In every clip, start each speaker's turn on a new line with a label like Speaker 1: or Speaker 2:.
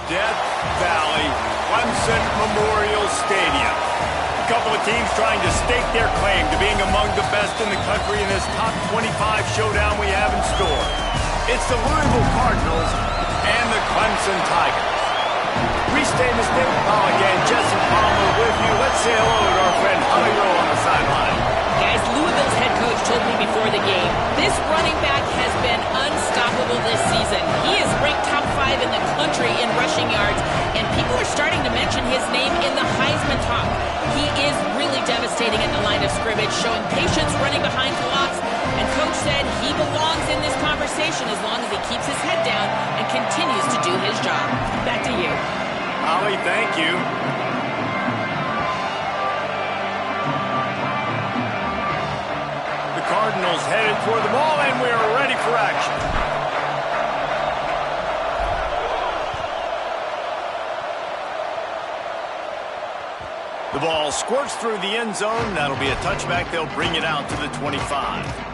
Speaker 1: Death Valley Clemson Memorial Stadium. A couple of teams trying to stake their claim to being among the best in the country in this top 25 showdown we have in store. It's the Louiville Cardinals and the Clemson Tigers. Restate mistake, Paul again, Jesse Palmer with you. Let's say hello to our friend Holly Rowe on the sideline.
Speaker 2: Guys, Louisville's head coach told me before the game, this running back has been unstoppable this season. He is ranked top 5 in the country in rushing yards, and people are starting to mention his name in the Heisman talk. He is really devastating at the line of scrimmage, showing patience running behind blocks, and coach said he belongs in this conversation as long as he keeps his head down and continues to do his job. Back to you.
Speaker 1: Holly, thank you. The Cardinals headed for the ball, and we are ready for action. The ball squirts through the end zone. That'll be a touchback. They'll bring it out to the 25.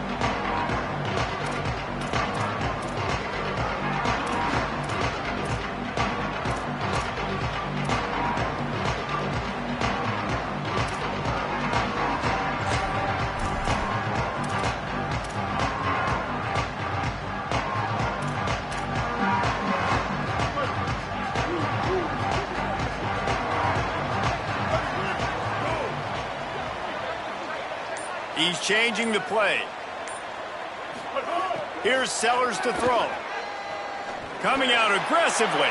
Speaker 1: He's changing the play. Here's Sellers to throw. Coming out aggressively.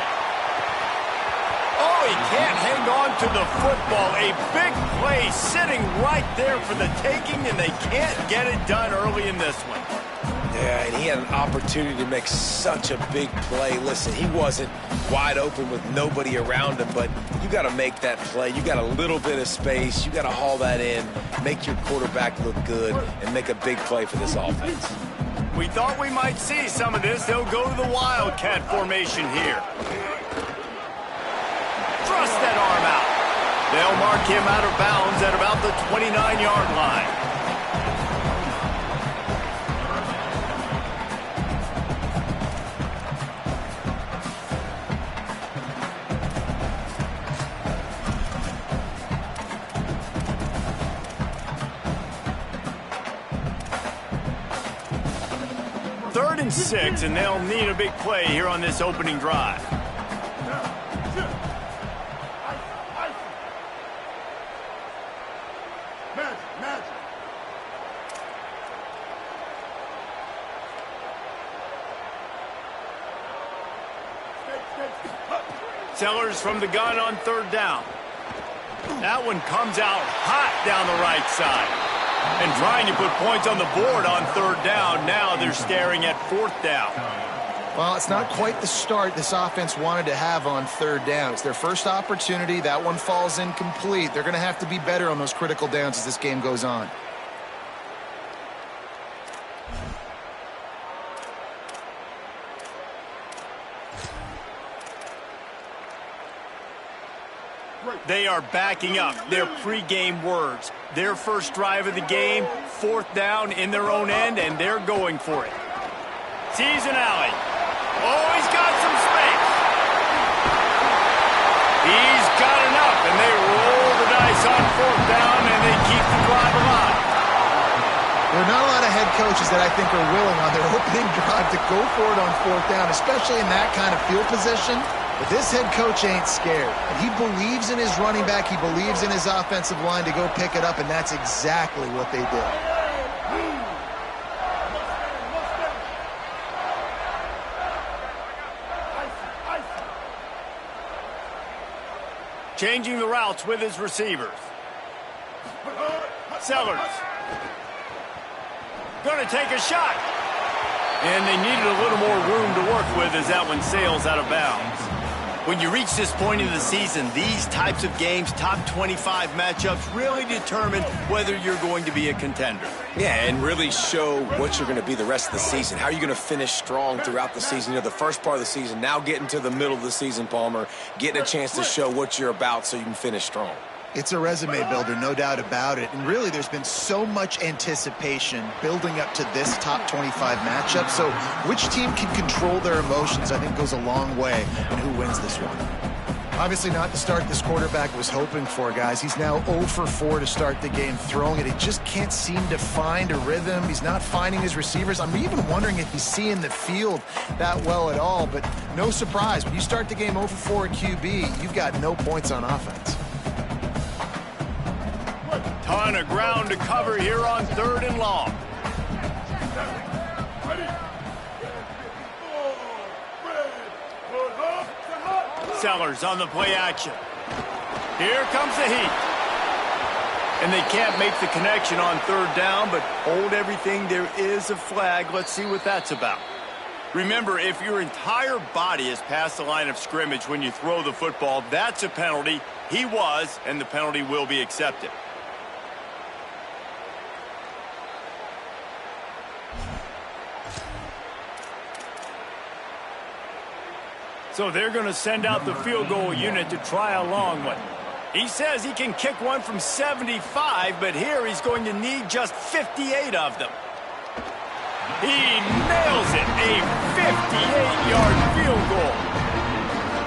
Speaker 1: Oh, he can't hang on to the football. A big play sitting right there for the taking, and they can't get it done early in this one.
Speaker 3: Yeah, and he had an opportunity to make such a big play. Listen, he wasn't wide open with nobody around him, but you got to make that play. You got a little bit of space. You got to haul that in, make your quarterback look good, and make a big play for this offense.
Speaker 1: We thought we might see some of this. They'll go to the Wildcat formation here. Thrust that arm out. They'll mark him out of bounds at about the 29-yard line. Third and 6, and they'll need a big play here on this opening drive. Sellers from the gun on third down. That one comes out hot down the right side. And trying to put points on the board on third down. Now they're staring at fourth down.
Speaker 4: Well, it's not quite the start this offense wanted to have on third down. It's their first opportunity. That one falls incomplete. They're going to have to be better on those critical downs as this game goes on.
Speaker 1: They are backing up their pregame words. Their first drive of the game, fourth down in their own end, and they're going for it. Sees an alley. Oh, he's got some space. He's got enough, and they roll the dice on fourth down, and they keep the drive alive.
Speaker 4: There are not a lot of head coaches that I think are willing on their opening drive to go for it on fourth down, especially in that kind of field position. But this head coach ain't scared. And he believes in his running back. He believes in his offensive line to go pick it up, and that's exactly what they did.
Speaker 1: Changing the routes with his receivers. Sellers. Going to take a shot. And they needed a little more room to work with as that one sails out of bounds. When you reach this point in the season, these types of games, top 25 matchups, really determine whether you're going to be a contender.
Speaker 3: Yeah, and really show what you're going to be the rest of the season. How are you going to finish strong throughout the season? You know, the first part of the season, now getting to the middle of the season, Palmer, getting a chance to show what you're about so you can finish strong.
Speaker 4: It's a resume builder, no doubt about it. And really, there's been so much anticipation building up to this top 25 matchup. So which team can control their emotions, I think, goes a long way in who wins this one. Obviously not the start this quarterback was hoping for, guys. He's now 0 for 4 to start the game throwing it. He just can't seem to find a rhythm. He's not finding his receivers. I'm even wondering if he's seeing the field that well at all. But no surprise, when you start the game 0 for 4 at QB, you've got no points on offense.
Speaker 1: Ton of ground to cover here on 3rd and long. Sellers on the play action. Here comes the heat. And they can't make the connection on 3rd down, but hold everything. There is a flag. Let's see what that's about. Remember, if your entire body is past the line of scrimmage when you throw the football, that's a penalty. He was, and the penalty will be accepted. So they're going to send out the field goal unit to try a long one. He says he can kick one from 75, but here he's going to need just 58 of them. He nails it, a 58-yard field goal.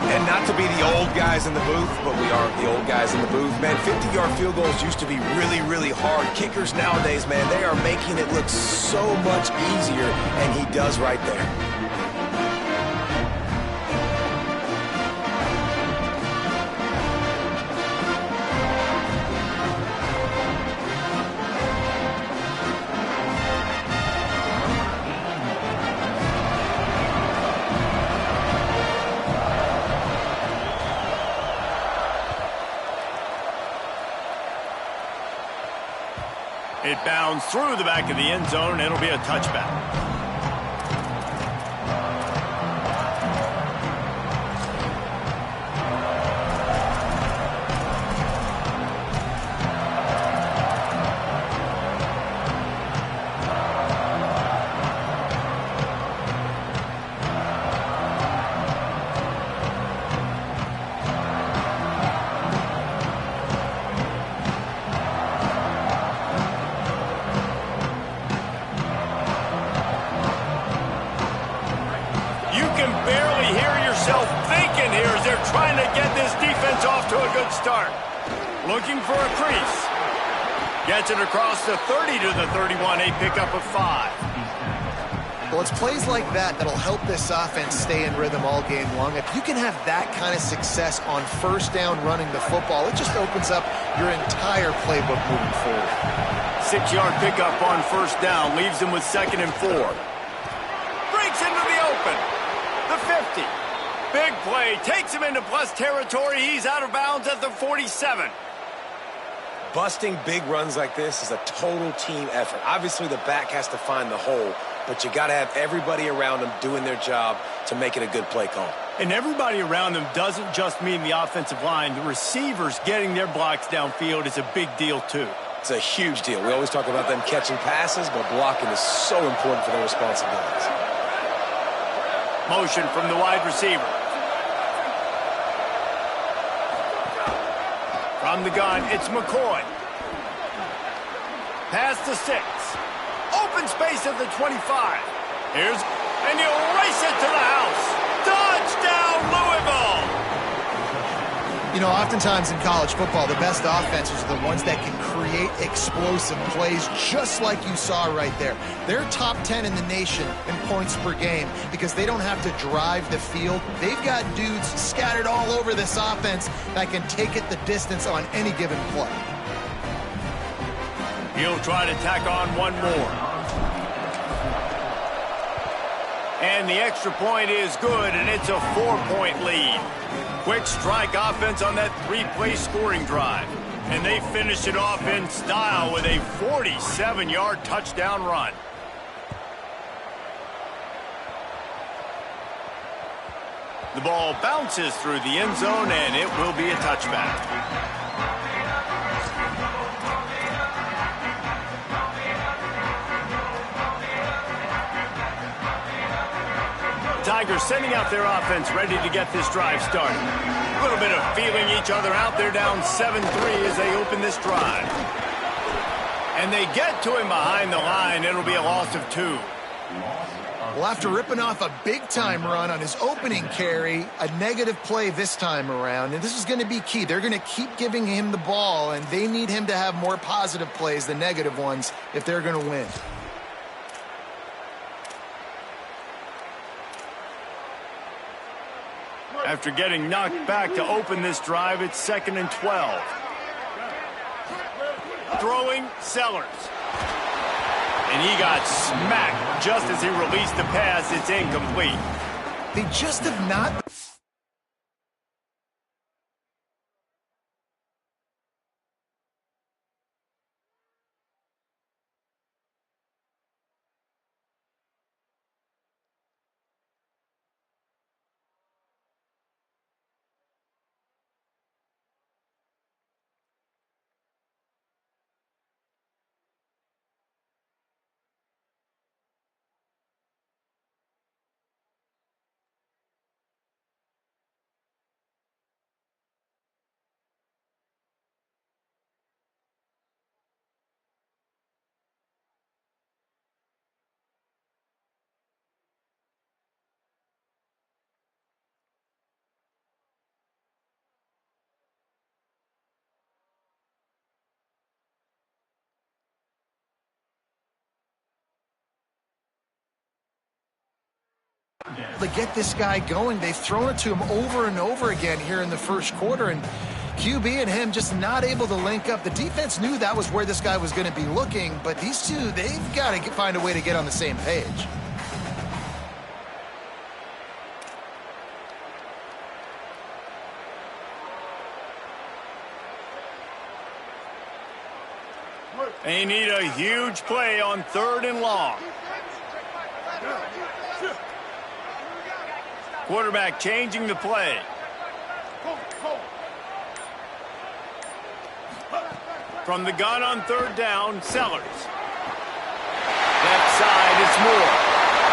Speaker 3: And not to be the old guys in the booth, but we are the old guys in the booth. Man, 50-yard field goals used to be really, really hard. Kickers nowadays, man, they are making it look so much easier, and he does right there.
Speaker 1: It bounds through the back of the end zone, and it'll be a touchback. Trying to get this defense off to a good start. Looking for a crease. Gets it across the 30 to the 31, a pickup of 5.
Speaker 4: Well, it's plays like that that'll help this offense stay in rhythm all game long. If you can have that kind of success on 1st down running the football, it just opens up your entire playbook moving forward.
Speaker 1: 6-yard pickup on 1st down, leaves him with 2nd and 4. Breaks into the open. The 50. Big play, takes him into plus territory. He's out of bounds at the 47.
Speaker 3: Busting big runs like this is a total team effort. Obviously, the back has to find the hole, but you got to have everybody around them doing their job to make it a good play call.
Speaker 1: And everybody around them doesn't just mean the offensive line. The receivers getting their blocks downfield is a big deal, too.
Speaker 3: It's a huge deal. We always talk about them catching passes, but blocking is so important for their responsibilities.
Speaker 1: Motion from the wide receiver. From the gun, it's McCoy. Past the 6. Open space at the 25. And he'll race it to the house. Touchdown, Louisville!
Speaker 4: You know, oftentimes in college football, the best offenses are the ones that can create explosive plays, just like you saw right there. They're top 10 in the nation in points per game because they don't have to drive the field. They've got dudes scattered all over this offense that can take it the distance on any given play.
Speaker 1: He'll try to tack on one more. And the extra point is good, and it's a 4-point lead. Quick strike offense on that 3-play scoring drive. And they finish it off in style with a 47-yard touchdown run. The ball bounces through the end zone, and it will be a touchback. Tigers sending out their offense ready to get this drive started. A little bit of feeling each other out. They're down 7-3 as they open this drive. And they get to him behind the line. It'll be a loss of 2.
Speaker 4: Well, after ripping off a big-time run on his opening carry, a negative play this time around, and this is going to be key. They're going to keep giving him the ball, and they need him to have more positive plays than negative ones if they're going to win.
Speaker 1: After getting knocked back to open this drive, it's 2nd and 12. Throwing, Sellers. And he got smacked just as he released the pass. It's incomplete.
Speaker 4: They just have not... To get this guy going, they've thrown it to him over and over again here in the first quarter, and QB and him just not able to link up. The defense knew that was where this guy was going to be looking, but these two, they've got to find a way to get on the same page.
Speaker 1: They need a huge play on 3rd and long. Quarterback changing the play. From the gun on 3rd down, Sellers. Left side, it's Moore.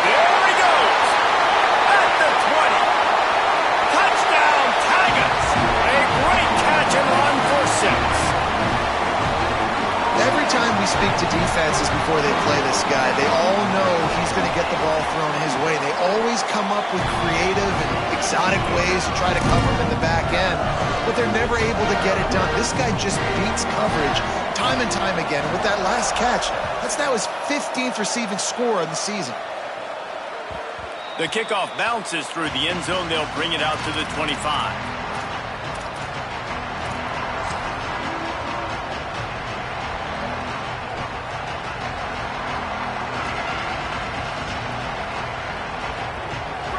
Speaker 1: There he goes. At the 20. Touchdown, Tigers. A great catch and run for 6.
Speaker 4: Every time we speak to defenses before they play this guy, they all know he's going to get the ball thrown his way. They always come up with creative and exotic ways to try to cover him in the back end, but they're never able to get it done. This guy just beats coverage time and time again. And with that last catch, that's now his 15th receiving score of the season.
Speaker 1: The kickoff bounces through the end zone. They'll bring it out to the 25.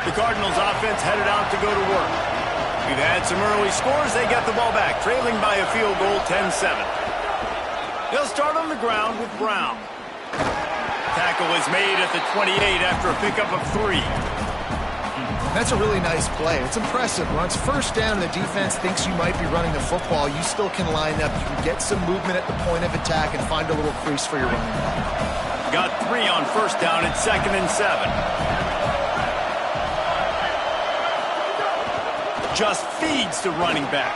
Speaker 1: The Cardinals offense headed out to go to work. We've had some early scores. They get the ball back, trailing by a field goal, 10-7. They'll start on the ground with Brown. Tackle is made at the 28 after a pickup of 3.
Speaker 4: That's a really nice play. It's impressive. When it's 1st down and the defense thinks you might be running the football, you still can line up. You can get some movement at the point of attack and find a little crease for your running back.
Speaker 1: Got 3 on 1st down. It's 2nd and 7. Just feeds the running back.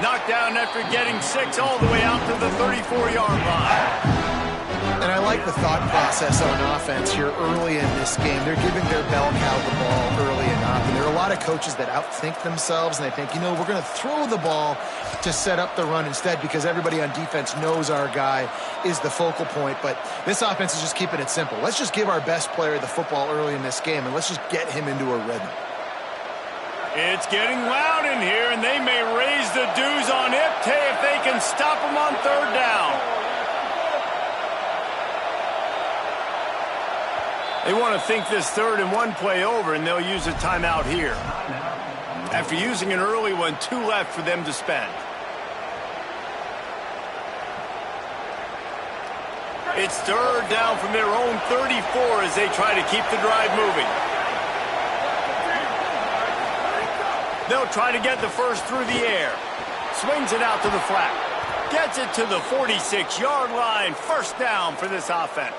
Speaker 1: Knocked down after getting 6 all the way out to the 34-yard line.
Speaker 4: And I like the thought process on offense here early in this game. They're giving their bell cow the ball early enough. And there are a lot of coaches that outthink themselves, and they think, you know, we're going to throw the ball to set up the run instead because everybody on defense knows our guy is the focal point. But this offense is just keeping it simple. Let's just give our best player the football early in this game, and let's just get him into a rhythm.
Speaker 1: It's getting loud in here, and they may raise the dues on Ipte if they can stop him on 3rd down. They want to think this 3rd and 1 play over, and they'll use a timeout here. After using an early one, 2 left for them to spend. It's 3rd down from their own 34 as they try to keep the drive moving. They'll try to get the first through the air. Swings it out to the flat. Gets it to the 46-yard line. 1st down for this offense.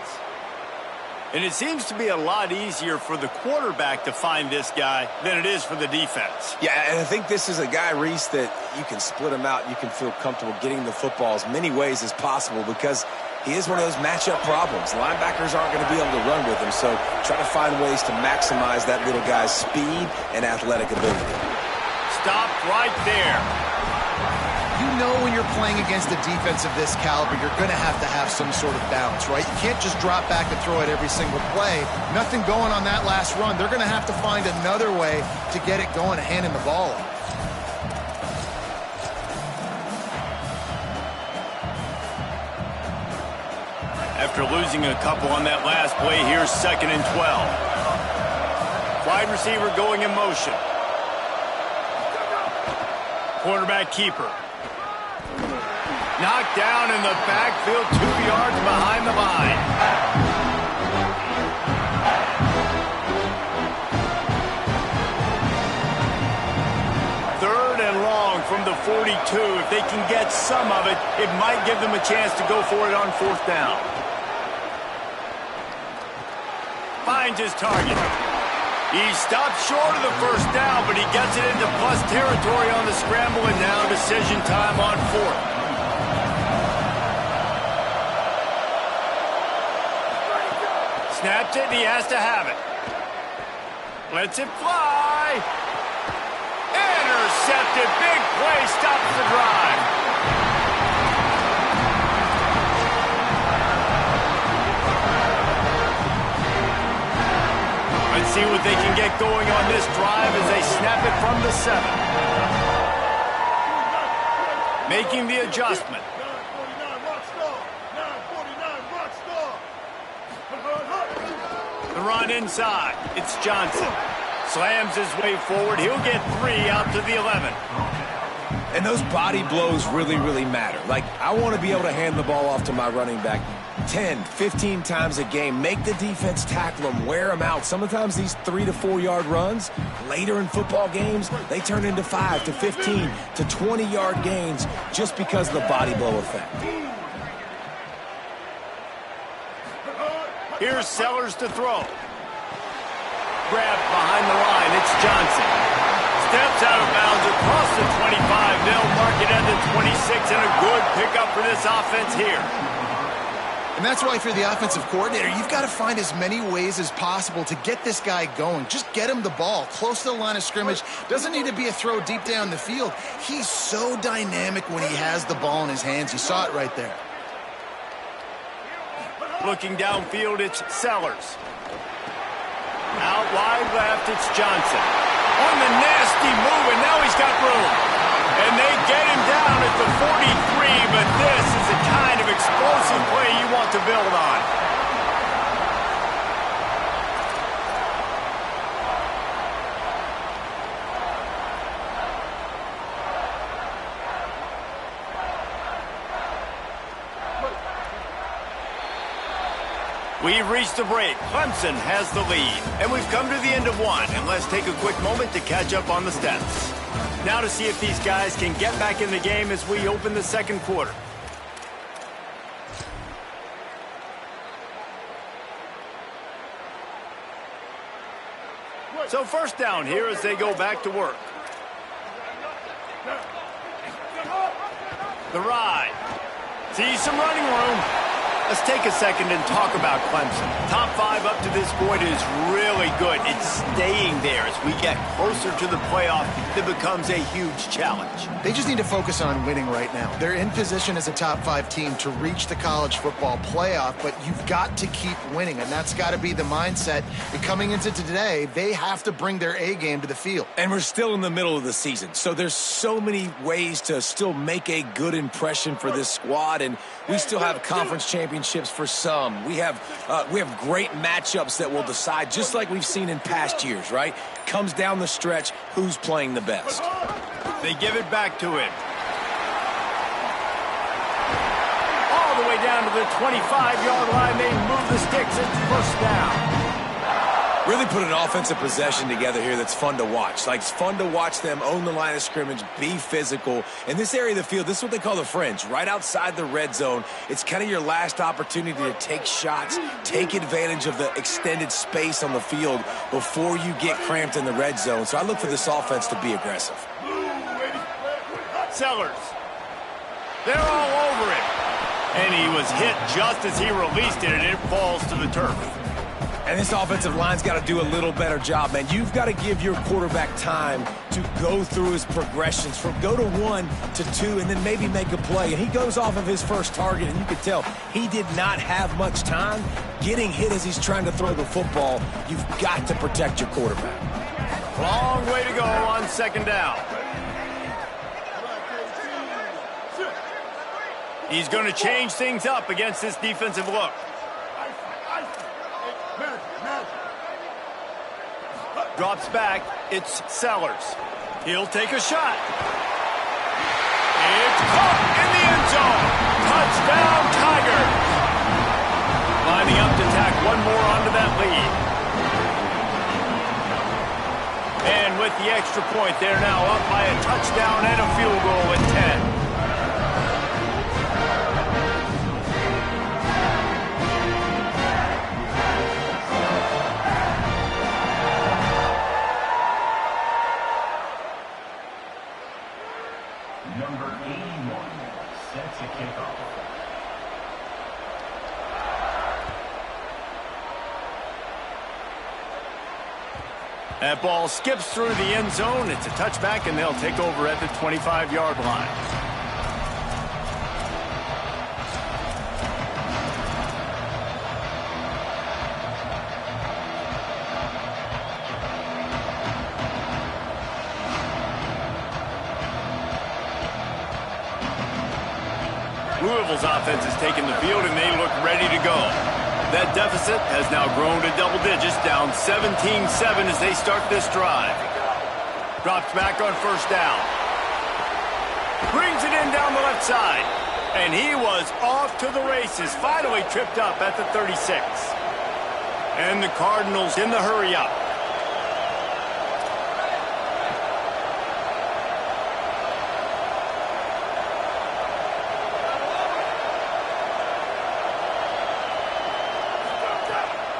Speaker 1: And it seems to be a lot easier for the quarterback to find this guy than it is for the defense.
Speaker 3: Yeah, and I think this is a guy, Reese, that you can split him out. You can feel comfortable getting the football as many ways as possible because he is one of those matchup problems. Linebackers aren't going to be able to run with him, so try to find ways to maximize that little guy's speed and athletic ability.
Speaker 1: Stopped right there.
Speaker 4: You know when you're playing against a defense of this caliber, you're going to have some sort of balance, right? You can't just drop back and throw it every single play. Nothing going on that last run. They're going to have to find another way to get it going and handing the ball off.
Speaker 1: After losing a couple on that last play, here's 2nd and 12. Wide receiver going in motion. Quarterback keeper. Knocked down in the backfield, 2 yards behind the line. Third and long from the 42. If they can get some of it, it might give them a chance to go for it on 4th down. Finds his target. He stopped short of the 1st down, but he gets it into plus territory on the scramble, and now decision time on 4th. Snaps it, and he has to have it. Lets it fly. Intercepted. Big play. Stops the drive. Let's see what they can get going on this drive as they snap it from the 7. Making the adjustment. The run inside. It's Johnson. Slams his way forward. He'll get 3 out to the 11.
Speaker 3: And those body blows really, really matter. Like, I want to be able to hand the ball off to my running back 10, 15 times a game. Make the defense tackle them, wear them out. Sometimes these 3 to 4 yard runs, later in football games, they turn into 5 to 15 to 20 yard gains just because of the body blow effect.
Speaker 1: Here's Sellers to throw. Grabbed behind the line. It's Johnson. Steps out of bounds across the 25. They'll mark it at the 26, and a good pickup for this offense here.
Speaker 4: And that's why if you're the offensive coordinator, you've got to find as many ways as possible to get this guy going. Just get him the ball close to the line of scrimmage. Doesn't need to be a throw deep down the field. He's so dynamic when he has the ball in his hands. You saw it right there.
Speaker 1: Looking downfield, it's Sellers. Out wide left, it's Johnson. On the nasty move, and now he's got room. And they get him down at the 43, but this is the kind of explosive play you want to build on. We've reached the break. Clemson has the lead. And we've come to the end of 1. And let's take a quick moment to catch up on the stats. Now to see if these guys can get back in the game as we open the 2nd quarter. So 1st down here as they go back to work. The ride. Sees some running room. Let's take a second and talk about Clemson. Top 5 up to this point is really good. It's staying there as we get closer to the playoff. It becomes a huge challenge.
Speaker 4: They just need to focus on winning right now. They're in position as a top 5 team to reach the college football playoff, but you've got to keep winning, and that's got to be the mindset. And coming into today, they have to bring their A game to the field.
Speaker 3: And we're still in the middle of the season, so there's so many ways to still make a good impression for this squad, and we still have conference championships for some. We have great matchups that will decide, just like we've seen in past years, right? Comes down the stretch, who's playing the best.
Speaker 1: They give it back to him. All the way down to the 25-yard line. They move the sticks. It's 1st down.
Speaker 3: Really put an offensive possession together here that's fun to watch. Like, it's fun to watch them own the line of scrimmage, be physical. In this area of the field, this is what they call the fringe, right outside the red zone. It's kind of your last opportunity to take shots, take advantage of the extended space on the field before you get cramped in the red zone. So I look for this offense to be aggressive.
Speaker 1: Sellers. They're all over him. And he was hit just as he released it, and it falls to the turf.
Speaker 3: And this offensive line's got to do a little better job, man. You've got to give your quarterback time to go through his progressions, from go to 1 to 2, and then maybe make a play. And he goes off of his first target, and you could tell he did not have much time getting hit as he's trying to throw the football. You've got to protect your quarterback.
Speaker 1: Long way to go on second down. He's going to change things up against this defensive look. Drops back. It's Sellers. He'll take a shot. It's caught in the end zone. Touchdown, Tigers. Lining up to tack one more onto that lead. And with the extra point, they're now up by a touchdown and a field goal at 10.
Speaker 5: Number 81 set to kick off.
Speaker 1: That ball skips through the end zone. It's a touchback, and they'll take over at the 25-yard line. Louisville's offense has taken the field, and they look ready to go. That deficit has now grown to double digits, down 17-7 as they start this drive. Drops back on first down. Brings it in down the left side. And he was off to the races, finally tripped up at the 36. And the Cardinals in the hurry-up.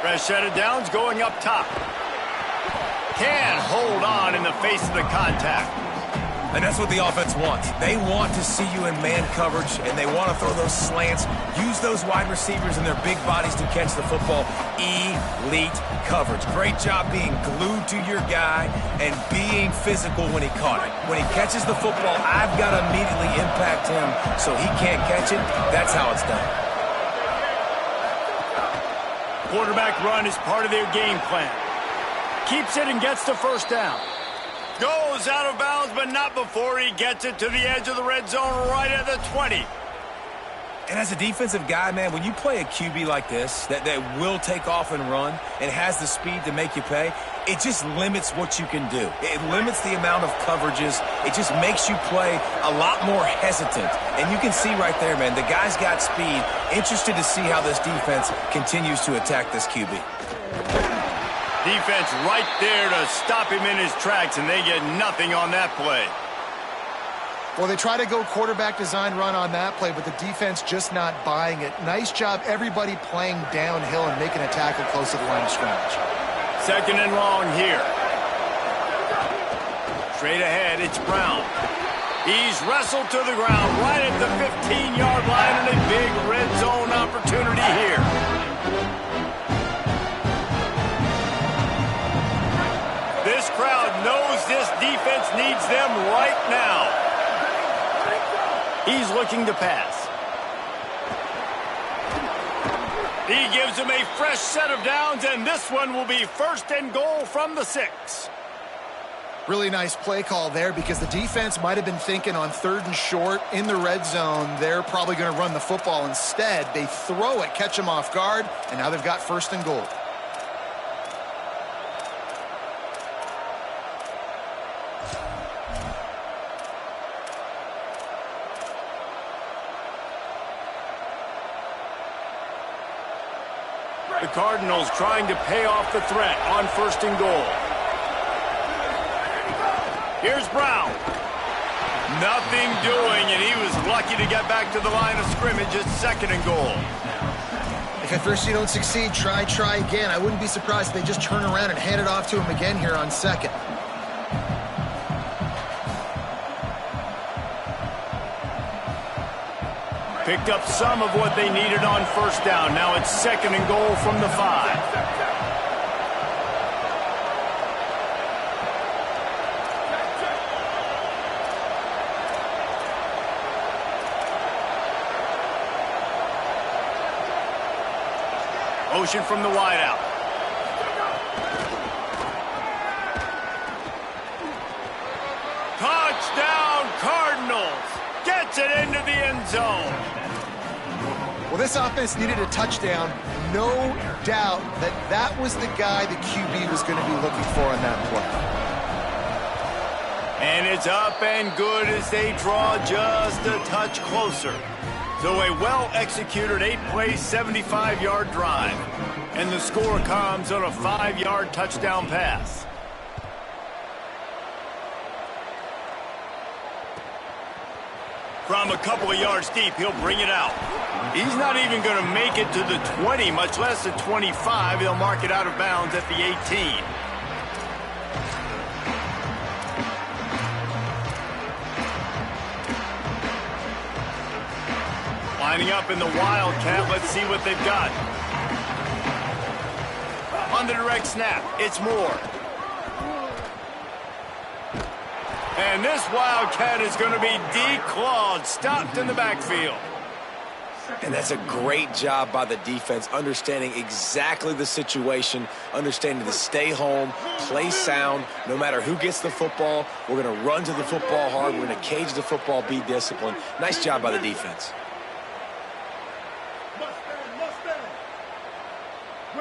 Speaker 1: Fresh set of downs going up top. Can hold on in the face of the contact.
Speaker 3: And that's what the offense wants. They want to see you in man coverage, and they want to throw those slants, use those wide receivers and their big bodies to catch the football. Elite coverage. Great job being glued to your guy and being physical when he caught it. When he catches the football, I've got to immediately impact him so he can't catch it. That's how it's done.
Speaker 1: Quarterback run is part of their game plan. Keeps it and gets the first down. Goes out of bounds, but not before he gets it to the edge of the red zone right at the 20.
Speaker 3: And as a defensive guy, man, when you play a QB like this that will take off and run and has the speed to make you pay, it just limits what you can do. It limits the amount of coverages. It just makes you play a lot more hesitant. And you can see right there, man, the guy's got speed. Interested to see how this defense continues to attack this QB.
Speaker 1: Defense right there to stop him in his tracks, and they get nothing on that play.
Speaker 4: Well, they try to go quarterback design run on that play, but the defense just not buying it. Nice job, everybody playing downhill and making a tackle close to the line of scrimmage.
Speaker 1: Second and long here. Straight ahead, it's Brown. He's wrestled to the ground right at the 15-yard line, and a big red zone opportunity here. This crowd knows this defense needs them right now. He's looking to pass. He gives him a fresh set of downs, and this one will be first and goal from the 6.
Speaker 4: Really nice play call there because the defense might have been thinking on 3rd and short in the red zone. They're probably going to run the football. Instead, they throw it, catch them off guard, and now they've got 1st and goal.
Speaker 1: The Cardinals trying to pay off the threat on 1st and goal. Here's Brown. Nothing doing, and he was lucky to get back to the line of scrimmage at 2nd and goal.
Speaker 4: If at first you don't succeed, try again. I wouldn't be surprised if they just turn around and hand it off to him again here on 2nd.
Speaker 1: Picked up some of what they needed on 1st down. Now it's 2nd and goal from the 5. Motion from the wideout. Touchdown, Cardinals. Gets it into the end zone.
Speaker 4: Well, this offense needed a touchdown. No doubt that was the guy the QB was going to be looking for on that play.
Speaker 1: And it's up and good as they draw just a touch closer. So a well-executed 8-play, 75-yard drive. And the score comes on a 5-yard touchdown pass. From a couple of yards deep, he'll bring it out. He's not even going to make it to the 20, much less the 25. He'll mark it out of bounds at the 18. Lining up in the Wildcat. Let's see what they've got. On the direct snap, it's Moore. And this Wildcat is going to be declawed, stopped in the backfield.
Speaker 3: And that's a great job by the defense, understanding exactly the situation, understanding to stay home, play sound. No matter who gets the football, we're going to run to the football hard. We're going to cage the football, be disciplined. Nice job by the defense.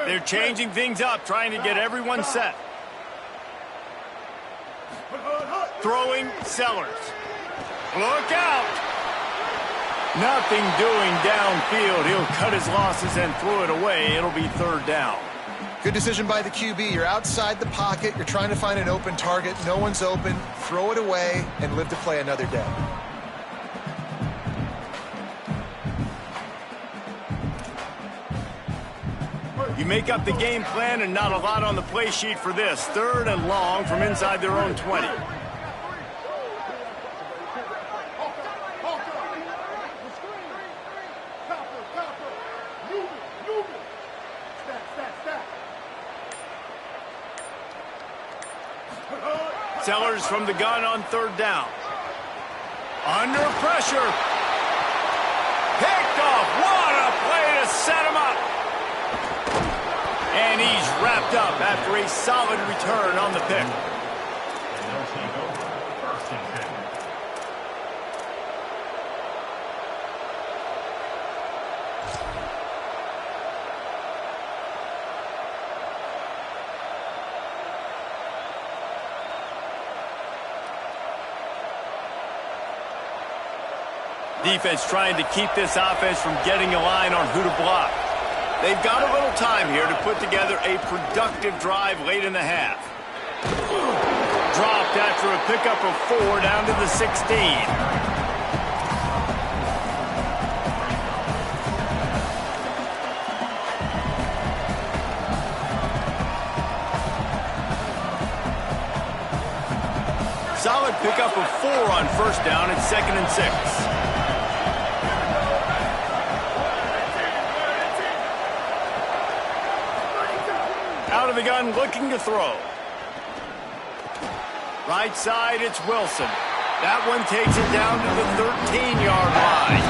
Speaker 1: They're changing things up, trying to get everyone set. Throwing Sellers. Look out! Nothing doing downfield. He'll cut his losses and throw it away. It'll be 3rd down.
Speaker 4: Good decision by the QB. You're outside the pocket. You're trying to find an open target. No one's open. Throw it away and live to play another day.
Speaker 1: You make up the game plan and not a lot on the play sheet for this. 3rd and long from inside their own 20. Sellers from the gun on 3rd down. Under pressure. Picked off. What a play to set him up. And he's wrapped up after a solid return on the pick.
Speaker 5: And they'll take over 1st and 10.
Speaker 1: Defense trying to keep this offense from getting a line on who to block. They've got a little time here to put together a productive drive late in the half. Dropped after a pickup of 4 down to the 16. Solid pickup of 4 on 1st down at 2nd and 6. Out of the gun, looking to throw. Right side, it's Wilson. That one takes it down to the 13-yard line.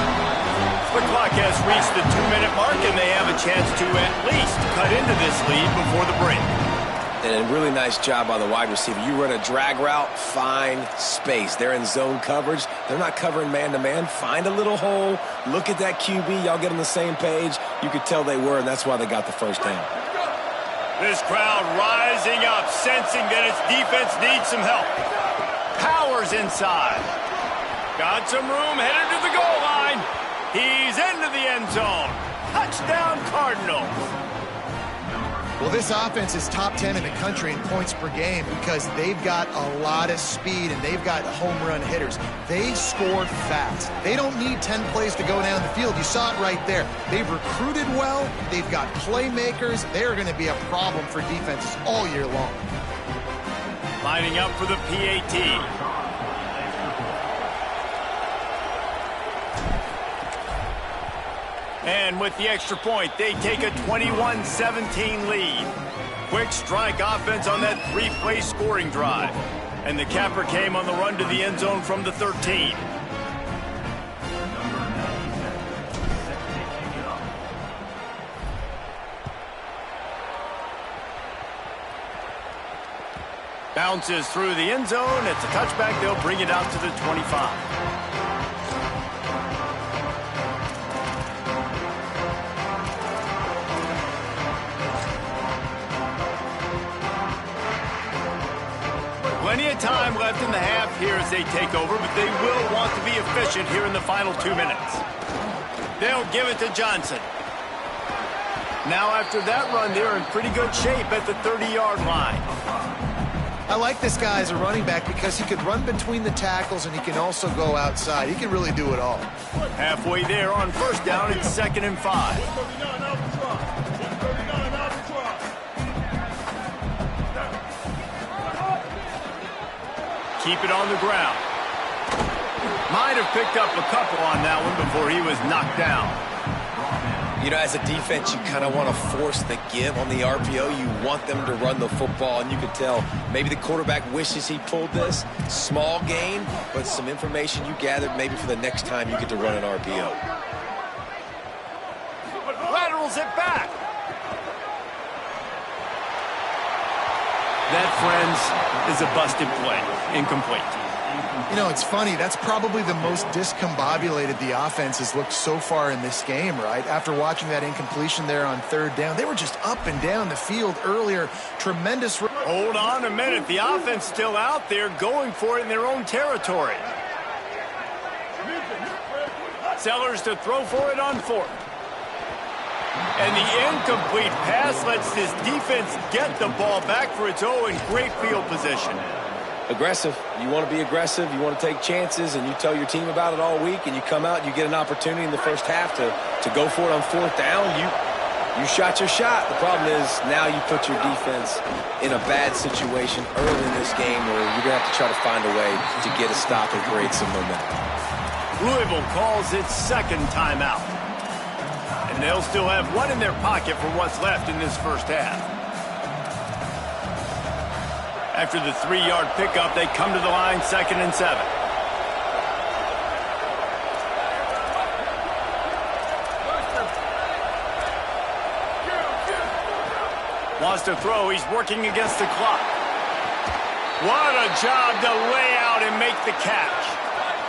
Speaker 1: The clock has reached the 2-minute mark, and they have a chance to at least cut into this lead before the break.
Speaker 3: And a really nice job by the wide receiver. You run a drag route, find space. They're in zone coverage. They're not covering man-to-man. Find a little hole. Look at that QB. Y'all get on the same page. You could tell they were, and that's why they got the 1st down.
Speaker 1: This crowd rising up, sensing that its defense needs some help. Powers inside. Got some room, headed to the goal line. He's into the end zone. Touchdown, Cardinals.
Speaker 4: Well, this offense is top 10 in the country in points per game because they've got a lot of speed and they've got home run hitters. They score fast. They don't need 10 plays to go down the field. You saw it right there. They've recruited well. They've got playmakers. They're going to be a problem for defenses all year long.
Speaker 1: Lining up for the PAT. And with the extra point, they take a 21-17 lead. Quick strike offense on that three-play scoring drive. And the capper came on the run to the end zone from the 13. Bounces through the end zone. It's a touchback. They'll bring it out to the 25. Plenty of time left in the half here as they take over, but they will want to be efficient here in the final 2 minutes. They'll give it to Johnson. Now after that run, they're in pretty good shape at the 30-yard line.
Speaker 4: I like this guy as a running back because he could run between the tackles and he can also go outside. He can really do it all.
Speaker 1: Halfway there on first down, it's 2nd and 5. Keep it on the ground. Might have picked up a couple on that one before he was knocked down.
Speaker 3: You know, as a defense, you kind of want to force the give on the RPO. You want them to run the football, and you could tell maybe the quarterback wishes he pulled this. Small gain, but some information you gathered maybe for the next time you get to run an RPO.
Speaker 1: Laterals it back. That, friends, is a busted play. Incomplete.
Speaker 4: You know, it's funny. That's probably the most discombobulated the offense has looked so far in this game, right? After watching that incompletion there on 3rd down, they were just up and down the field earlier. Tremendous.
Speaker 1: Hold on a minute. The offense still out there going for it in their own territory. Sellers to throw for it on 4th. And the incomplete pass lets this defense get the ball back for its own in great field position.
Speaker 3: Aggressive. You want to be aggressive. You want to take chances, and you tell your team about it all week, and you come out and you get an opportunity in the first half to go for it on 4th down. You shot your shot. The problem is now you put your defense in a bad situation early in this game where you're going to have to try to find a way to get a stop and create some momentum.
Speaker 1: Louisville calls its 2nd timeout. And they'll still have one in their pocket for what's left in this first half. After the 3-yard pickup, they come to the line, 2nd and 7. Wants to throw. He's working against the clock. What a job to lay out and make the catch.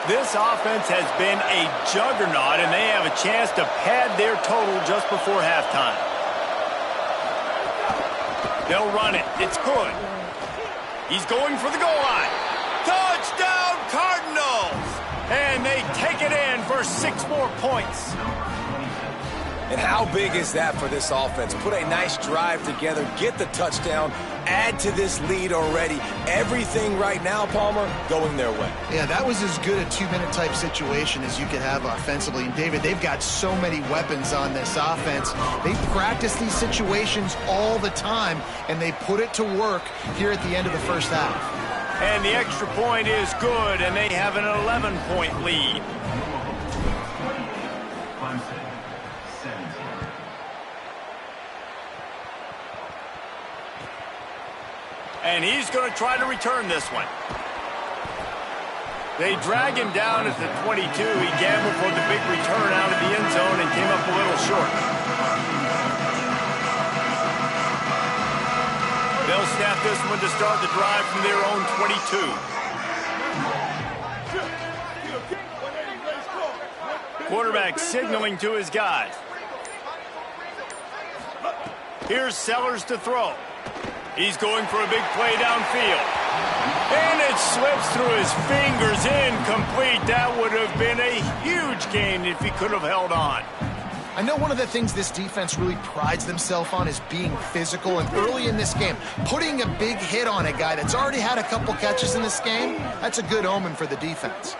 Speaker 1: This offense has been a juggernaut, and they have a chance to pad their total just before halftime. They'll run it. It's good. He's going for the goal line. Touchdown, Cardinals! And they take it in for 6 more points.
Speaker 3: And how big is that for this offense? Put a nice drive together, get the touchdown, add to this lead already. Everything right now, Palmer, going their way.
Speaker 4: Yeah, that was as good a 2-minute type situation as you could have offensively. And, David, they've got so many weapons on this offense. They practice these situations all the time, and they put it to work here at the end of the first half.
Speaker 1: And the extra point is good, and they have an 11-point lead. And he's going to try to return this one. They drag him down at the 22. He gambled for the big return out of the end zone and came up a little short. They'll snap this one to start the drive from their own 22. Quarterback signaling to his guys. Here's Sellers to throw. He's going for a big play downfield. And it slips through his fingers, incomplete. That would have been a huge gain if he could have held on.
Speaker 4: I know one of the things this defense really prides themselves on is being physical, and early in this game, putting a big hit on a guy that's already had a couple catches in this game, that's a good omen for the defense.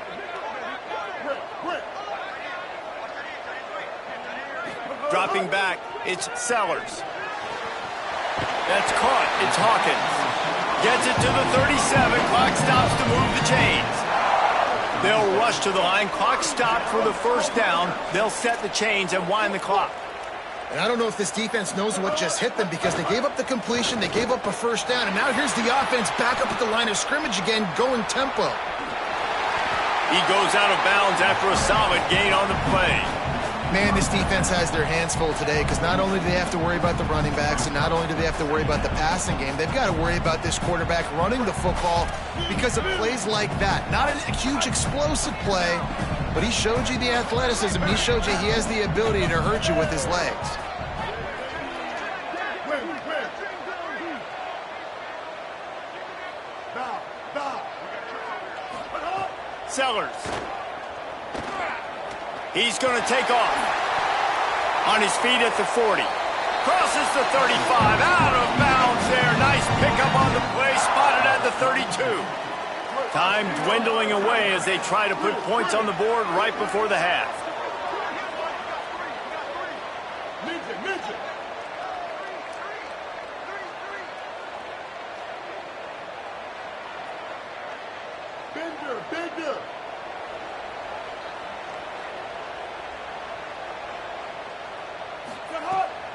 Speaker 1: Dropping back, it's Sellers. That's caught. It's Hawkins. Gets it to the 37. Clock stops to move the chains. They'll rush to the line. Clock stopped for the first down. They'll set the chains and wind the clock.
Speaker 4: And I don't know if this defense knows what just hit them, because they gave up the completion, they gave up a first down, and now here's the offense back up at the line of scrimmage again, going tempo.
Speaker 1: He goes out of bounds after a solid gain on the play.
Speaker 4: Man, this defense has their hands full today, because not only do they have to worry about the running backs, and not only do they have to worry about the passing game, they've got to worry about this quarterback running the football because of plays like that. Not a huge explosive play, but he showed you the athleticism. He showed you he has the ability to hurt you with his legs.
Speaker 1: Sellers. He's going to take off. On his feet at the 40. Crosses the 35. Out of bounds there. Nice pickup on the play. Spotted at the 32. Time dwindling away as they try to put points on the board right before the half. Bender.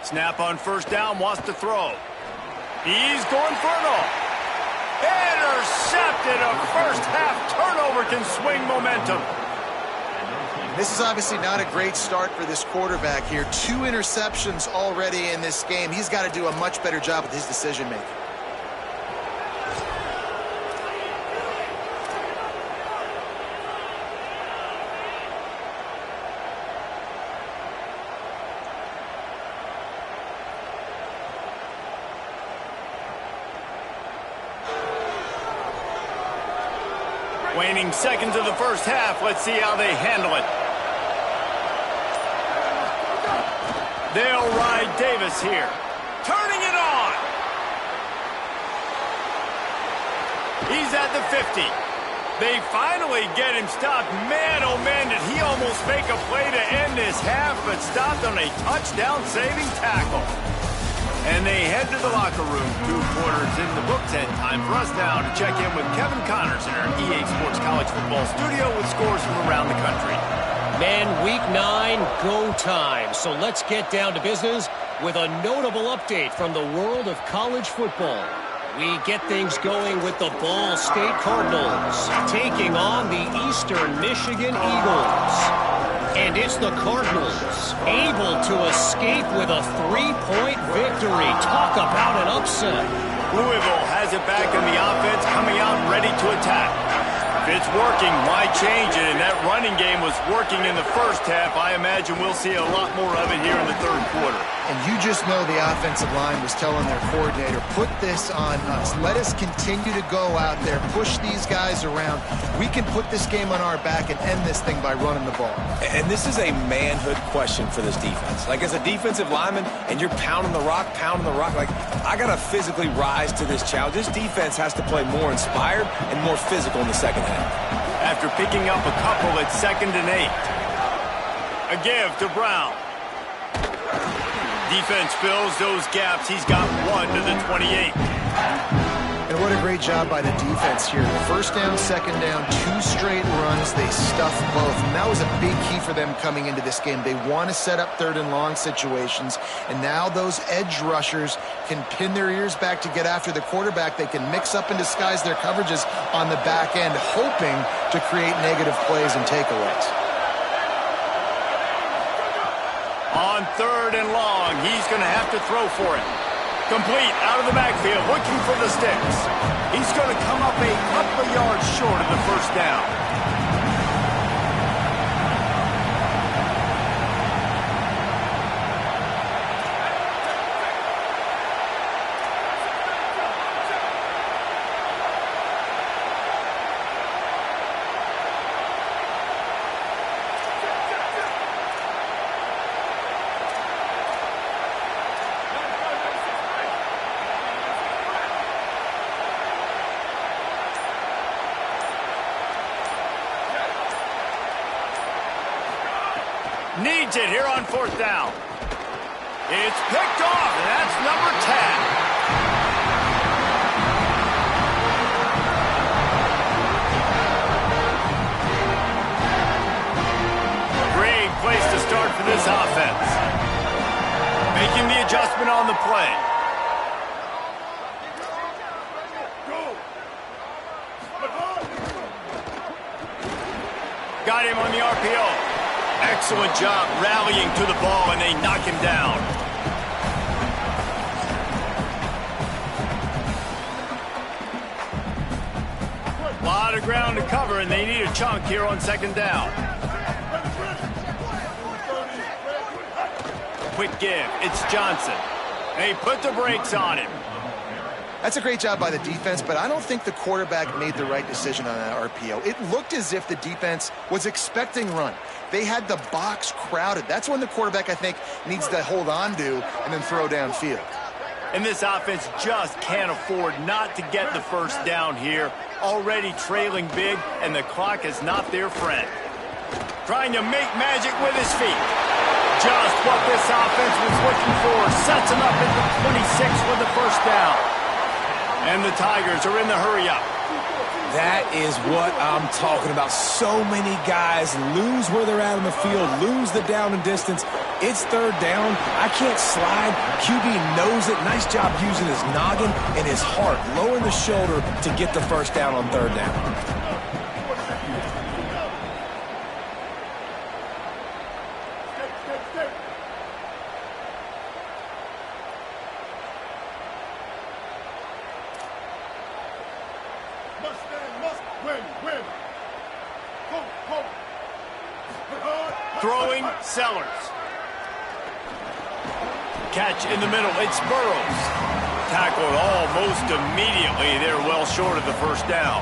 Speaker 1: Snap on first down, wants to throw. He's going for it all. Intercepted. A first half turnover can swing momentum.
Speaker 4: This is obviously not a great start for this quarterback here. 2 interceptions already in this game. He's got to do a much better job with his decision making.
Speaker 1: Waning seconds of the first half. Let's see how they handle it. They'll ride Davis here. Turning it on. He's at the 50. They finally get him stopped. Man, oh man, did he almost make a play to end this half, but stopped on a touchdown-saving tackle. And they head to the locker room. 2 quarters in the books, and time for us now to check in with Kevin Connors in our EA Sports College Football studio with scores from around the country.
Speaker 6: Man, week 9, go time. So let's get down to business with a notable update from the world of college football. We get things going with the Ball State Cardinals taking on the Eastern Michigan Eagles. And it's the Cardinals able to escape with a 3-point victory. Talk about an upset.
Speaker 1: Louisville has it back in the offense, coming out ready to attack. If it's working, why change it? And that running game was working in the first half. I imagine we'll see a lot more of it here in the third quarter.
Speaker 4: And you just know the offensive line was telling their coordinator, put this on us. Let us continue to go out there, push these guys around. We can put this game on our back and end this thing by running the ball.
Speaker 3: And this is a manhood question for this defense. Like, as a defensive lineman, and you're pounding the rock, like, I got to physically rise to this challenge. This defense has to play more inspired and more physical in the second half.
Speaker 1: After picking up a couple at 2nd and 8. A give to Brown. Defense fills those gaps. He's got 1 to the 28.
Speaker 4: And what a great job by the defense here. First down, second down, 2 straight runs. They stuffed both. And that was a big key for them coming into this game. They want to set up 3rd and long situations. And now those edge rushers can pin their ears back to get after the quarterback. They can mix up and disguise their coverages on the back end, hoping to create negative plays and takeaways.
Speaker 1: On 3rd and long, he's going to have to throw for it. Complete out of the backfield, looking for the sticks. He's going to come up a couple of yards short of the first down. Needs it here on 4th down. It's picked off, and that's number 10. Great place to start for this offense. Making the adjustment on the play. Got him on the RPO. Excellent job rallying to the ball, and they knock him down. A lot of ground to cover, and they need a chunk here on 2nd down. Quick give. It's Johnson. They put the brakes on him.
Speaker 4: That's a great job by the defense, but I don't think the quarterback made the right decision on that RPO. It looked as if the defense was expecting run. They had the box crowded. That's when the quarterback, I think, needs to hold on to and then throw downfield.
Speaker 1: And this offense just can't afford not to get the 1st down here. Already trailing big, and the clock is not their friend. Trying to make magic with his feet. Just what this offense was looking for. Sets him up at the 26 with the 1st down. And the Tigers are in the hurry-up.
Speaker 3: That is what I'm talking about. So many guys lose where they're at on the field, lose the down and distance. It's 3rd down. I can't slide. QB knows it. Nice job using his noggin and his heart, lowering the shoulder to get the 1st down on 3rd down.
Speaker 1: Throwing Sellers. Catch in the middle. It's Burrows. Tackled almost immediately. They're well short of the 1st down.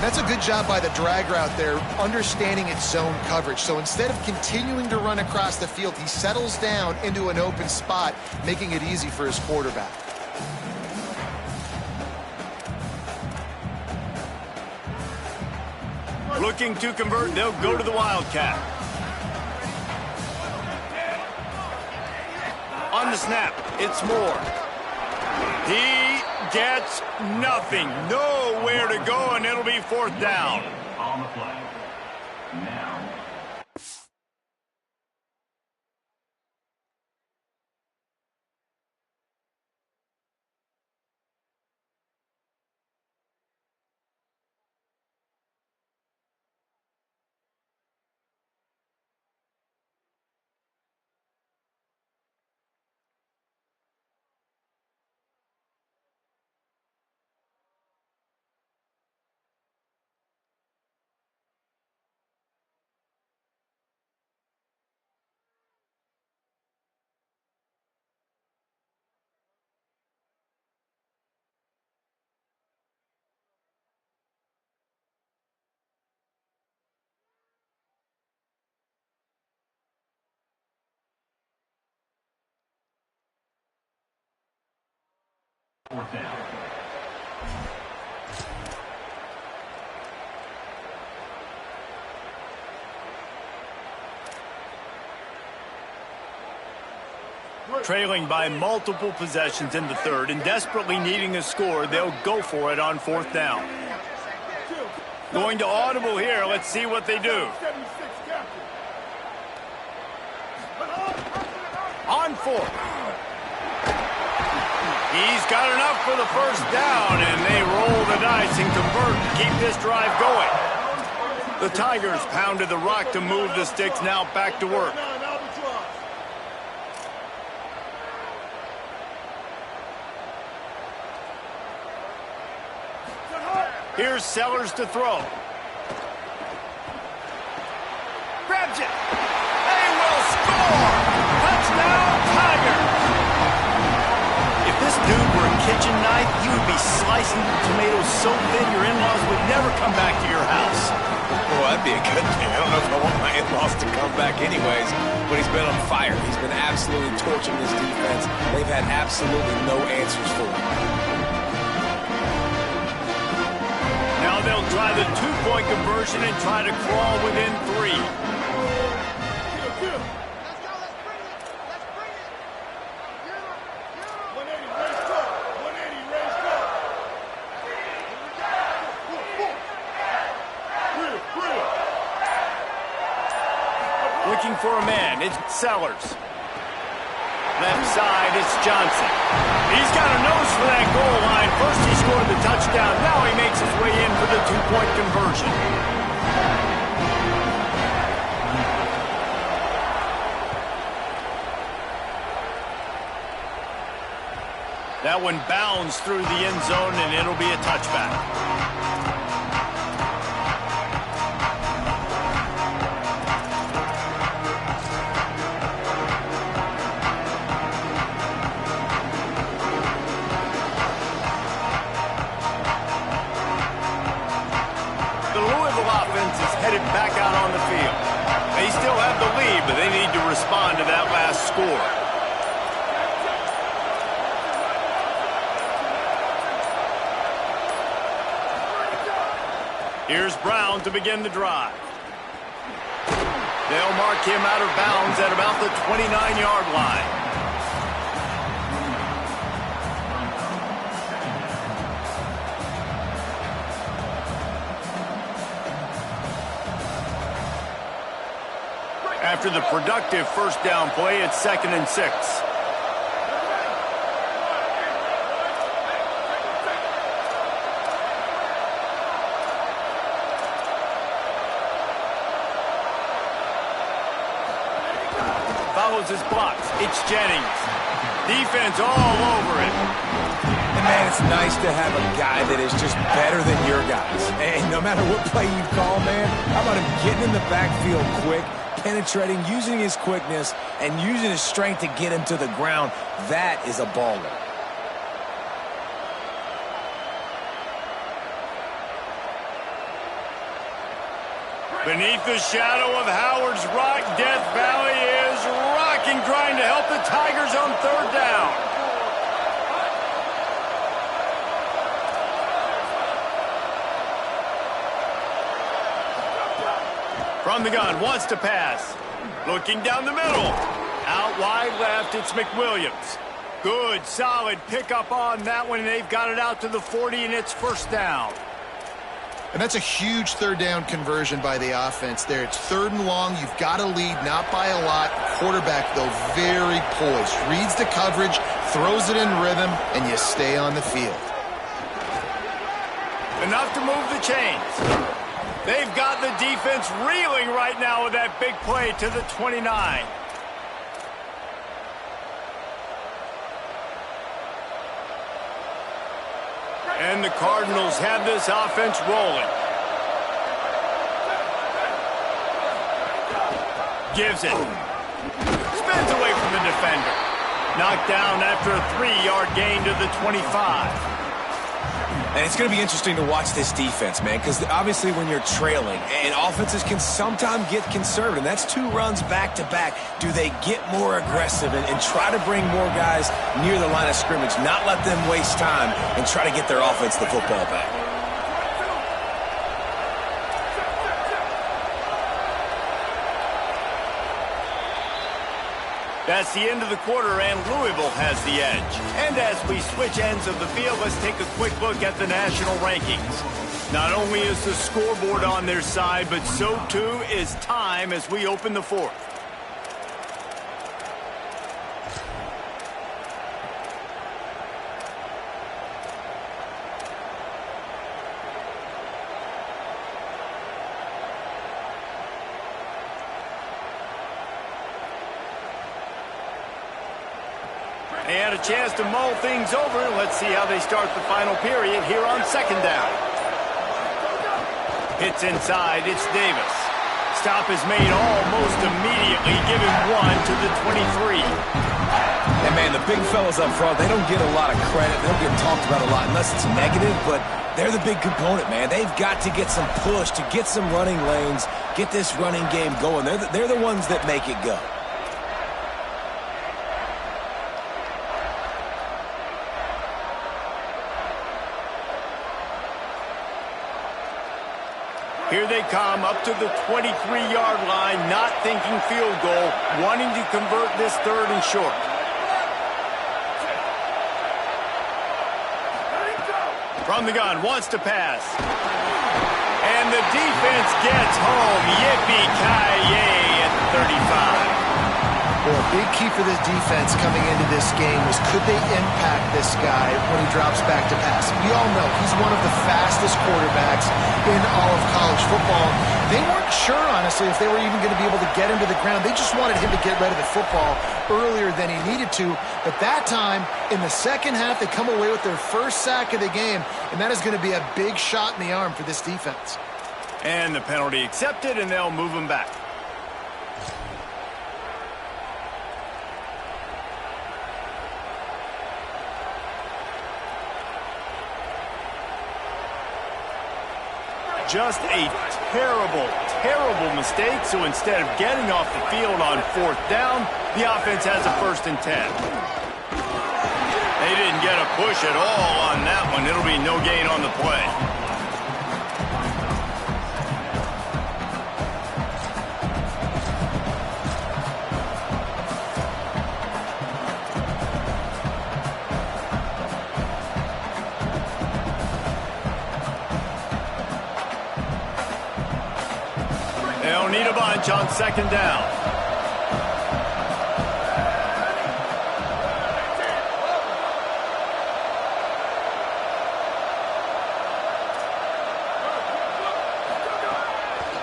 Speaker 4: That's a good job by the drag route there, understanding its zone coverage. So instead of continuing to run across the field, he settles down into an open spot, making it easy for his quarterback.
Speaker 1: Looking to convert, they'll go to the Wildcat. On the snap, it's Moore. He gets nothing. Nowhere to go, and it'll be 4th down.
Speaker 5: On the play. Now. Fourth down.
Speaker 1: Trailing by multiple possessions in the 3rd and desperately needing a score, they'll go for it on 4th down. Going to audible here. Let's see what they do. On 4th. He's got enough for the 1st down, and they roll the dice and convert to keep this drive going. The Tigers pounded the rock to move the sticks, now back to work. Here's Sellers to throw. Grabs it. They will score. Touchdown, Tigers. If this dude were a kitchen knife, he would be slicing tomatoes so thin your in-laws would never come back to your house.
Speaker 3: Well, that'd be a good thing. I don't know if I want my in-laws to come back anyways, but he's been on fire. He's been absolutely torching this defense. They've had absolutely no answers for him.
Speaker 1: Now they'll try the 2-point conversion and try to crawl within 3. Looking for a man, it's Sellers. Left side, it's Johnson. He's got a nose for that goal line. First he scored the touchdown. Now he makes his way in for the two-point conversion. That one bounds through the end zone, and it'll be a touchback. The Louisville offense is headed back out on the field. They still have the lead, but they need to respond to that last score. Here's Brown to begin the drive. They'll mark him out of bounds at about the 29-yard line. After the productive first down play, it's 2nd and 6. Follows his blocks. It's Jennings. Defense all over it.
Speaker 3: And man, it's nice to have a guy that is just better than your guys. And no matter what play you call, man, how about him getting in the backfield quick, penetrating, using his quickness, and using his strength to get him to the ground. That is a baller.
Speaker 1: Beneath the shadow of Howard's Rock, Death Valley is rocking, trying to help the Tigers on 3rd down. From the gun, wants to pass. Looking down the middle. Out wide left, it's McWilliams. Good, solid pickup on that one, and they've got it out to the 40, and it's 1st down.
Speaker 4: And that's a huge 3rd down conversion by the offense there. It's 3rd and long. You've got to lead, not by a lot. Quarterback, though, very poised. Reads the coverage, throws it in rhythm, and you stay on the field.
Speaker 1: Enough to move the chains. They've got the defense reeling right now with that big play to the 29. And the Cardinals have this offense rolling. Gives it. Spins away from the defender. Knocked down after a 3-yard gain to the 25.
Speaker 3: And it's going to be interesting to watch this defense, man, because obviously when you're trailing, and offenses can sometimes get conservative, and that's 2 runs back-to-back. Do they get more aggressive and try to bring more guys near the line of scrimmage, not let them waste time, and try to get their offense the football back?
Speaker 1: That's the end of the quarter, and Louisville has the edge. And as we switch ends of the field, let's take a quick look at the national rankings. Not only is the scoreboard on their side, but so too is time as we open the 4th. They had a chance to mull things over. Let's see how they start the final period here on 2nd down. Hits inside. It's Davis. Stop is made almost immediately. Give him 1 to the 23.
Speaker 3: And, man, the big fellas up front, they don't get a lot of credit. They don't get talked about a lot unless it's negative, but they're the big component, man. They've got to get some push, to get some running lanes, get this running game going. They're the ones that make it go.
Speaker 1: Here they come up to the 23-yard line, not thinking field goal, wanting to convert this third and short. From the gun, wants to pass. And the defense gets home. Yippee-ki-yay at the 35.
Speaker 4: Well, a big key for this defense coming into this game was could they impact this guy when he drops back to pass? We all know he's one of the fastest quarterbacks in all of college football. They weren't sure, honestly, if they were even going to be able to get him to the ground. They just wanted him to get rid of the football earlier than he needed to. But that time, in the second half, they come away with their first sack of the game, and that is going to be a big shot in the arm for this defense.
Speaker 1: And the penalty accepted, and they'll move him back. Just a terrible, terrible mistake. So instead of getting off the field on fourth down, the offense has a 1st and 10. They didn't get a push at all on that one. It'll be no gain on the play. They'll need a bunch on 2nd down.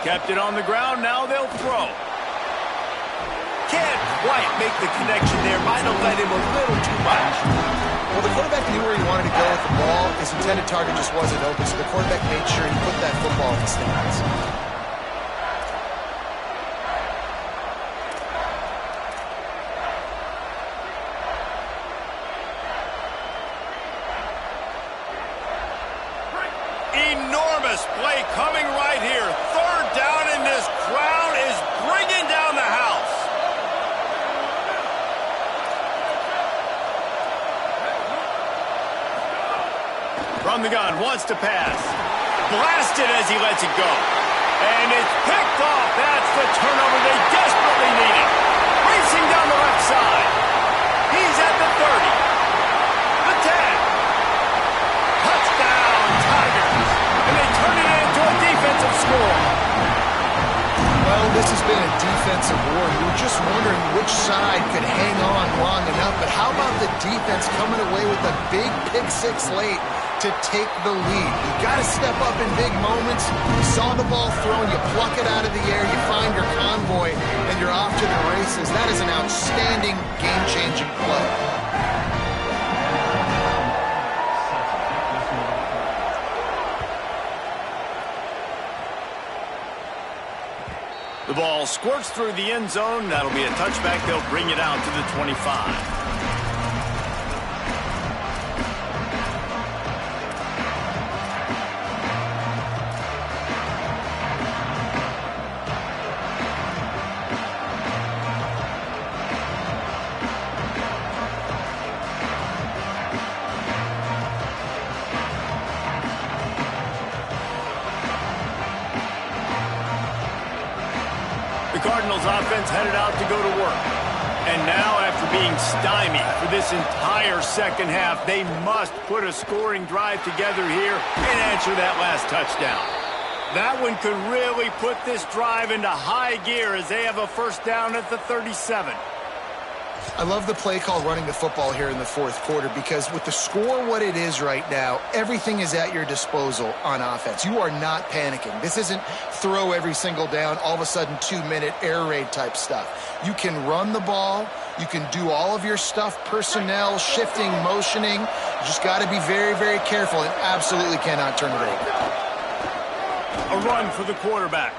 Speaker 1: Kept it on the ground, now they'll throw. Can't quite make the connection there. Might have led him a little too much.
Speaker 4: Well, the quarterback knew where he wanted to go with the ball. His intended target just wasn't open, so the quarterback made sure he put that football in the stands.
Speaker 1: Enormous play coming right here. 3rd down, and this crowd is bringing down the house. From the gun, wants to pass. Blasted as he lets it go. And it's picked off. That's the turnover they desperately needed. Racing down the left side. He's at the 30. The 10. Touchdown, Tigers. And they turn it into a defensive score.
Speaker 4: Well, this has been a defensive war. We were just wondering which side could hang on long enough. But how about the defense coming away with a big pick six late to take the lead? You got to step up in big moments. You saw the ball thrown, you pluck it out of the air, you find your convoy, and you're off to the races. That is an outstanding game-changing play.
Speaker 1: The ball squirts through the end zone. That'll be a touchback. They'll bring it out to the 25. Cardinals offense headed out to go to work. And now, after being stymied for this entire second half, they must put a scoring drive together here and answer that last touchdown. That one could really put this drive into high gear as they have a 1st down at the 37.
Speaker 4: I love the play call running the football here in the 4th quarter because with the score what it is right now, everything is at your disposal on offense. You are not panicking. This isn't throw every single down, all of a sudden 2-minute air raid type stuff. You can run the ball. You can do all of your stuff, personnel, shifting, motioning. You just got to be very, very careful and absolutely cannot turn it over.
Speaker 1: A run for the quarterback.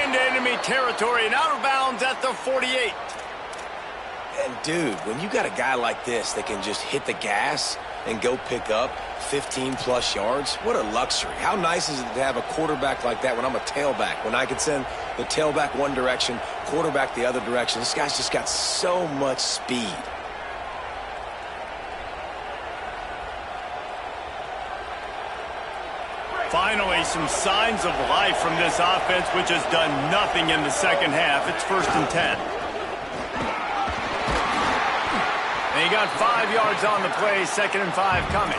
Speaker 1: Into enemy territory and out of bounds at the 48.
Speaker 3: And, dude, when you got a guy like this that can just hit the gas and go pick up 15-plus yards, what a luxury. How nice is it to have a quarterback like that when I'm a tailback, when I can send the tailback one direction, quarterback the other direction. This guy's just got so much speed.
Speaker 1: Finally, some signs of life from this offense, which has done nothing in the second half. It's 1st and 10. And he got 5 yards on the play, 2nd and 5 coming.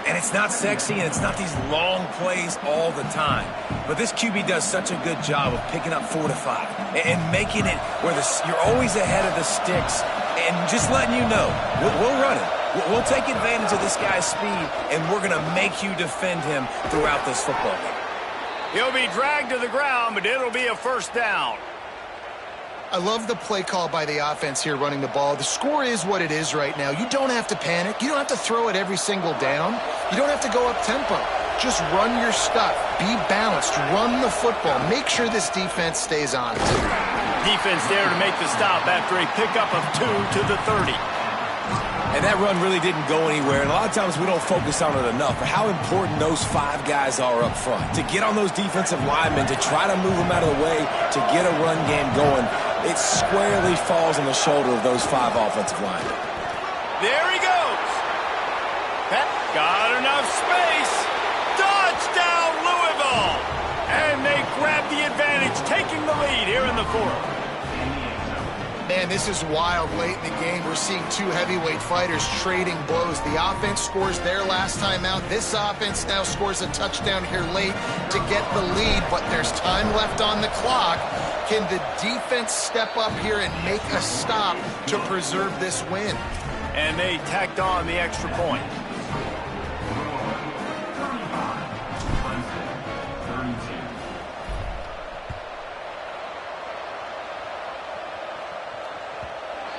Speaker 3: And it's not sexy, and it's not these long plays all the time. But this QB does such a good job of picking up 4 to 5 and making it where you're always ahead of the sticks and just letting you know, we'll run it. We'll take advantage of this guy's speed, and we're going to make you defend him throughout this football game.
Speaker 1: He'll be dragged to the ground, but it'll be a 1st down.
Speaker 4: I love the play call by the offense here running the ball. The score is what it is right now. You don't have to panic. You don't have to throw it every single down. You don't have to go up tempo. Just run your stuff. Be balanced. Run the football. Make sure this defense stays on it.
Speaker 1: Defense there to make the stop after a pickup of 2 to the 30.
Speaker 3: And that run really didn't go anywhere. And a lot of times we don't focus on it enough. But how important those 5 guys are up front. To get on those defensive linemen, to try to move them out of the way, to get a run game going. It squarely falls on the shoulder of those 5 offensive linemen.
Speaker 1: There he goes. Got enough space. Touchdown, Louisville. And they grab the advantage, taking the lead here in the 4th.
Speaker 4: Man, this is wild late in the game. We're seeing 2 heavyweight fighters trading blows. The offense scores their last time out. This offense now scores a touchdown here late to get the lead, but there's time left on the clock. Can the defense step up here and make a stop to preserve this win?
Speaker 1: And they tacked on the extra point.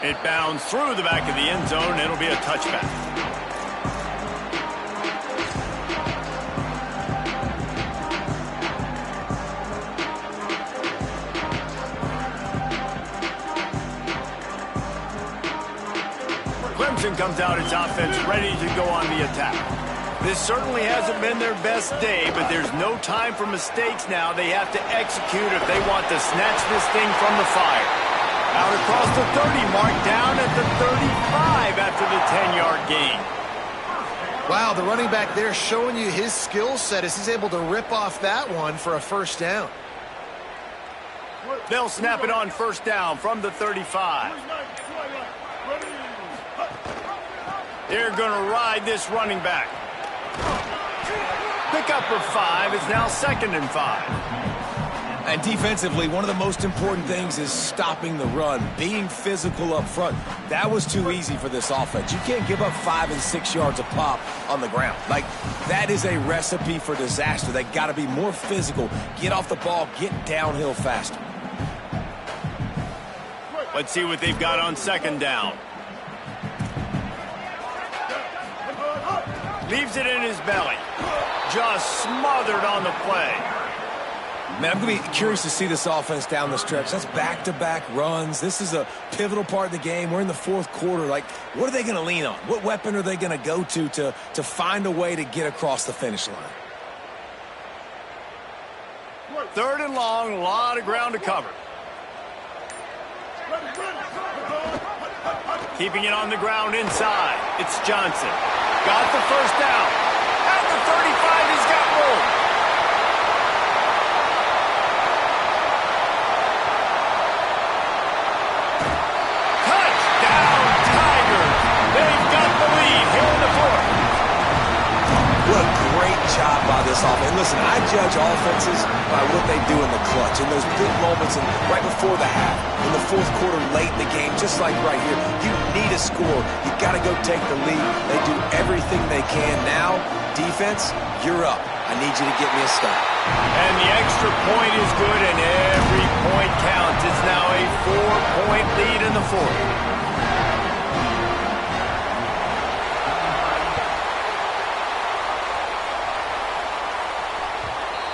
Speaker 1: It bounds through the back of the end zone, and it'll be a touchback. Clemson comes out its offense ready to go on the attack. This certainly hasn't been their best day, but there's no time for mistakes now. They have to execute if they want to snatch this thing from the fire. Out across the 30 mark, down at the 35 after the 10-yard gain.
Speaker 4: Wow, the running back there showing you his skill set as he's able to rip off that one for a 1st down.
Speaker 1: They'll snap it on 1st down from the 35. They're going to ride this running back. Pickup of 5 is now 2nd and 5.
Speaker 3: And defensively, one of the most important things is stopping the run, being physical up front. That was too easy for this offense. You can't give up 5 and 6 yards a pop on the ground. Like, that is a recipe for disaster. They got to be more physical, get off the ball, get downhill faster.
Speaker 1: Let's see what they've got on 2nd down. Leaves it in his belly. Just smothered on the play.
Speaker 3: Man, I'm going to be curious to see this offense down the stretch. That's back-to-back runs. This is a pivotal part of the game. We're in the 4th quarter. Like, what are they going to lean on? What weapon are they going to go to find a way to get across the finish line?
Speaker 1: 3rd and long, a lot of ground to cover. Keeping it on the ground inside. It's Johnson. Got the 1st down. At the 35, he's got room. Touchdown, Tigers. They've got the lead here in the 4th.
Speaker 3: What a great job by this offense. Listen, I judge offenses by what they do in the clutch, in those big moments and right before the half, in the 4th quarter, late in the game, just like right here. You need a score. You got to go take the lead. They do everything they can. Now, defense, you're up. I need you to get me a stop.
Speaker 1: And the extra point is good, and every point counts. It's now a 4-point lead in the 4th.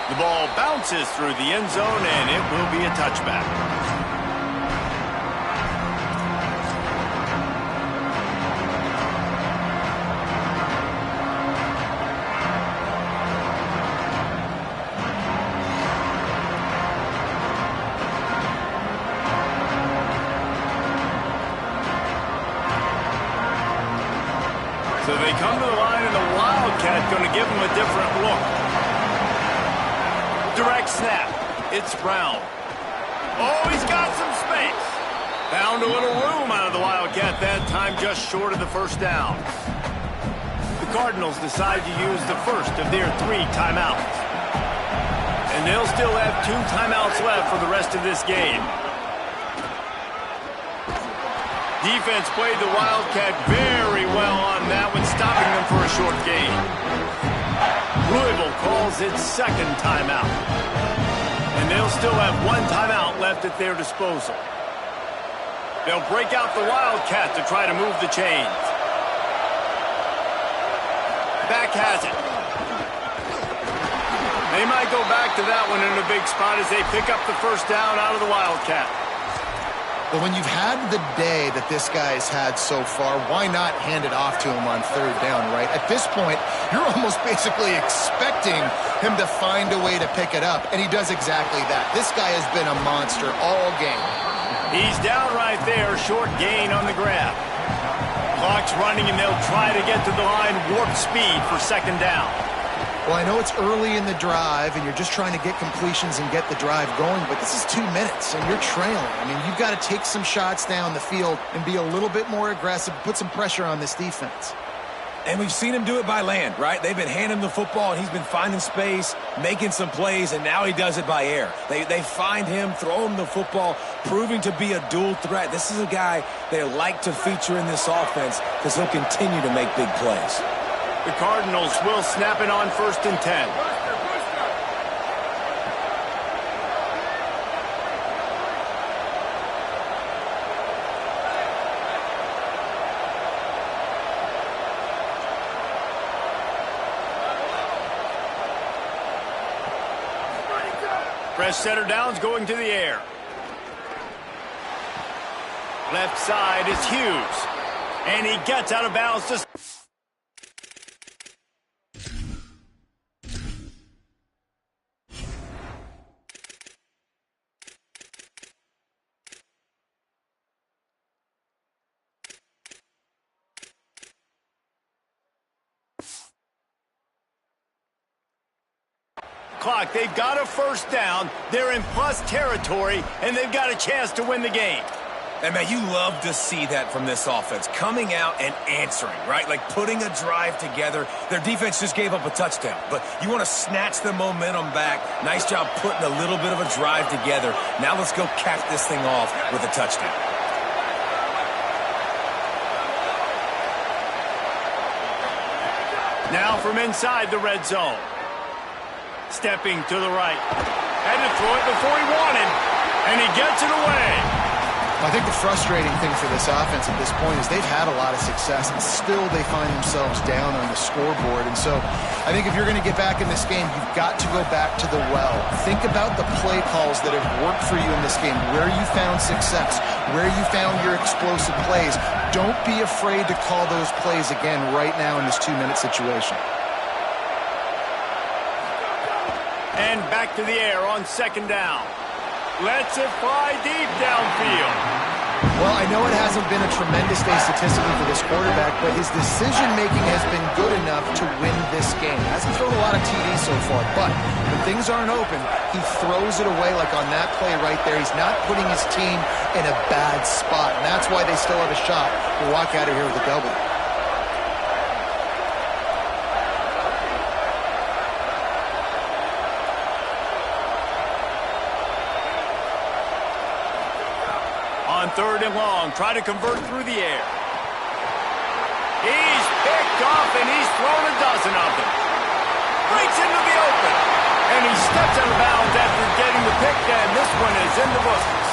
Speaker 1: The ball bounces through the end zone, and it will be a touchback. So they come to the line, and the Wildcat going to give them a different look. quarterback snap. It's Brown. Oh, he's got some space. Found a little room out of the Wildcat that time, just short of the first down. The Cardinals decide to use the first of their 3 timeouts. And they'll still have 2 timeouts left for the rest of this game. Defense played the Wildcat very well on that one, stopping them for a short gain. Louisville calls its second timeout. And they'll still have 1 timeout left at their disposal. They'll break out the Wildcat to try to move the chains. Back has it. They might go back to that one in a big spot as they pick up the first down out of the Wildcat.
Speaker 4: Well, when you've had the day that this guy's had so far, why not hand it off to him on 3rd down, right? At this point, you're almost basically expecting him to find a way to pick it up, and he does exactly that. This guy has been a monster all game.
Speaker 1: He's down right there, short gain on the grab. Clock's running, and they'll try to get to the line warp speed for 2nd down.
Speaker 4: Well, I know it's early in the drive, and you're just trying to get completions and get the drive going, but this is 2 minutes, and you're trailing. I mean, you've got to take some shots down the field and be a little bit more aggressive, put some pressure on this defense.
Speaker 3: And we've seen him do it by land, right? They've been handing him the football, and he's been finding space, making some plays, and now he does it by air. They find him, throw him the football, proving to be a dual threat. This is a guy they like to feature in this offense because he'll continue to make big plays.
Speaker 1: The Cardinals will snap it on 1st and 10. Fresh setter downs going to the air. Left side is Hughes. And he gets out of bounds to... clock. They've got a first down. They're in plus territory, and they've got a chance to win the game.
Speaker 3: And, man, you love to see that from this offense, coming out and answering, right? Like putting a drive together. Their defense just gave up a touchdown, but you want to snatch the momentum back. Nice job putting a little bit of a drive together. Now let's go cap this thing off with a touchdown.
Speaker 1: Now from inside the red zone. Stepping to the right. Had to throw it before he wanted, and he gets it away.
Speaker 4: I think the frustrating thing for this offense at this point is they've had a lot of success, and still they find themselves down on the scoreboard. And so I think if you're going to get back in this game, you've got to go back to the well. Think about the play calls that have worked for you in this game, where you found success, where you found your explosive plays. Don't be afraid to call those plays again right now in this 2-minute situation.
Speaker 1: And back to the air on 2nd down. Lets it fly deep downfield.
Speaker 4: Well, I know it hasn't been a tremendous day statistically for this quarterback, but his decision-making has been good enough to win this game. Hasn't thrown a lot of TDs so far, but when things aren't open, he throws it away like on that play right there. He's not putting his team in a bad spot, and that's why they still have a shot to walk out of here with a W.
Speaker 1: On 3rd and long, try to convert through the air. He's picked off, and he's thrown a dozen of them. Breaks into the open, and he steps out of bounds after getting the pick, and this one is in the books.